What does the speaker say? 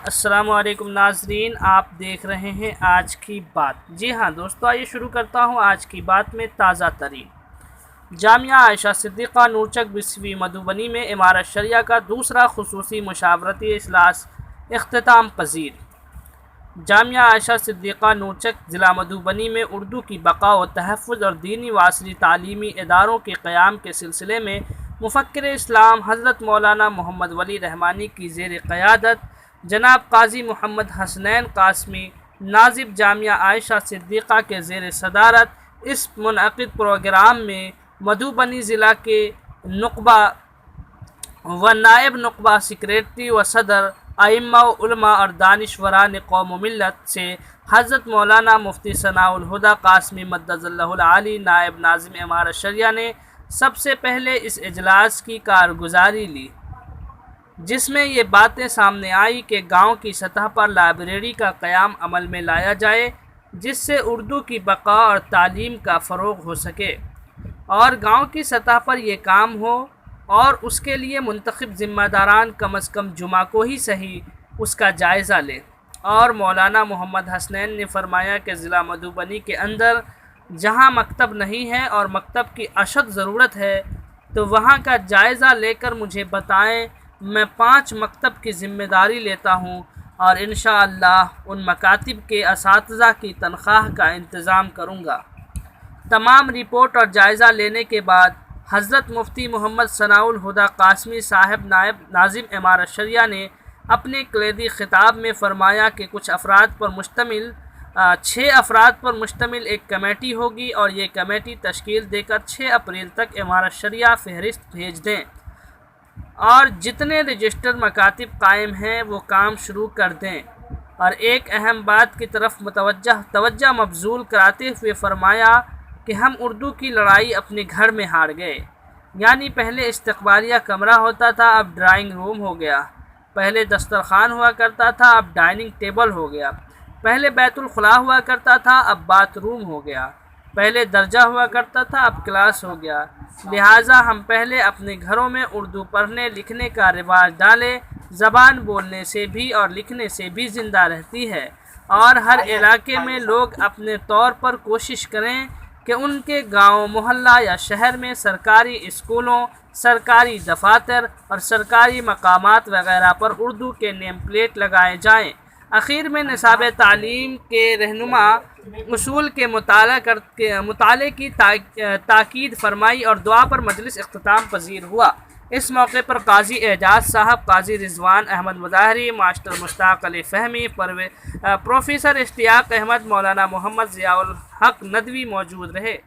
السلام علیکم ناظرین، آپ دیکھ رہے ہیں آج کی بات۔ جی ہاں دوستو، آئیے شروع کرتا ہوں آج کی بات میں تازہ ترین۔ جامعہ عائشہ صدیقہ نورچک 20ویں مدھوبنی میں امارت شریعہ کا دوسرا خصوصی مشاورتی اجلاس اختتام پذیر۔ جامعہ عائشہ صدیقہ نورچک ضلع مدھوبنی میں اردو کی بقا و تحفظ اور دینی و عصری تعلیمی اداروں کے قیام کے سلسلے میں مفکر اسلام حضرت مولانا محمد ولی رحمانی کی زیر قیادت جناب قاضی محمد حسنین قاسمی ناظم جامعہ عائشہ صدیقہ کے زیر صدارت اس منعقد پروگرام میں مدھوبنی ضلع کے نقبہ و نائب نقبہ سیکریٹری و صدر ائمہ و علماء اور دانشوران قوم و ملت سے حضرت مولانا مفتی ثناء الہدیٰ قاسمی مدد اللہ العالی نائب ناظم امارت شریعہ نے سب سے پہلے اس اجلاس کی کارگزاری لی، جس میں یہ باتیں سامنے آئی کہ گاؤں کی سطح پر لائبریری کا قیام عمل میں لایا جائے، جس سے اردو کی بقا اور تعلیم کا فروغ ہو سکے، اور گاؤں کی سطح پر یہ کام ہو اور اس کے لیے منتخب ذمہ داران کم از کم جمعہ کو ہی صحیح اس کا جائزہ لیں۔ اور مولانا محمد حسنین نے فرمایا کہ ضلع مدھوبنی کے اندر جہاں مکتب نہیں ہے اور مکتب کی اشد ضرورت ہے تو وہاں کا جائزہ لے کر مجھے بتائیں، میں 5 مکتب کی ذمہ داری لیتا ہوں اور انشاءاللہ ان مکاتب کے اساتذہ کی تنخواہ کا انتظام کروں گا۔ تمام رپورٹ اور جائزہ لینے کے بعد حضرت مفتی محمد ثناء الہدیٰ قاسمی صاحب نائب ناظم امارت شریعہ نے اپنے کلیدی خطاب میں فرمایا کہ 6 افراد پر مشتمل ایک کمیٹی ہوگی اور یہ کمیٹی تشکیل دے کر 6 اپریل تک امارت شریعہ فہرست بھیج دیں اور جتنے رجسٹر مکاتب قائم ہیں وہ کام شروع کر دیں۔ اور ایک اہم بات کی طرف توجہ مبذول کراتے ہوئے فرمایا کہ ہم اردو کی لڑائی اپنے گھر میں ہار گئے، یعنی پہلے استقبالیہ کمرہ ہوتا تھا، اب ڈرائنگ روم ہو گیا، پہلے دسترخوان ہوا کرتا تھا، اب ڈائننگ ٹیبل ہو گیا، پہلے بیت الخلاء ہوا کرتا تھا، اب باتھ روم ہو گیا، پہلے درجہ ہوا کرتا تھا، اب کلاس ہو گیا۔ لہٰذا ہم پہلے اپنے گھروں میں اردو پڑھنے لکھنے کا رواج ڈالیں، زبان بولنے سے بھی اور لکھنے سے بھی زندہ رہتی ہے، اور ہر علاقے میں لوگ اپنے طور پر کوشش کریں کہ ان کے گاؤں، محلہ یا شہر میں سرکاری اسکولوں، سرکاری دفاتر اور سرکاری مقامات وغیرہ پر اردو کے نیم پلیٹ لگائے جائیں۔ آخر میں نصاب تعلیم کے رہنما اصول کے مطالعے کی تاکید فرمائی اور دعا پر مجلس اختتام پذیر ہوا۔ اس موقع پر قاضی اعجاز صاحب، قاضی رضوان احمد مظاہری، ماسٹر مشتاق علی فہمی، پروفیسر اشتیاق احمد، مولانا محمد ضیاء الحق ندوی موجود رہے۔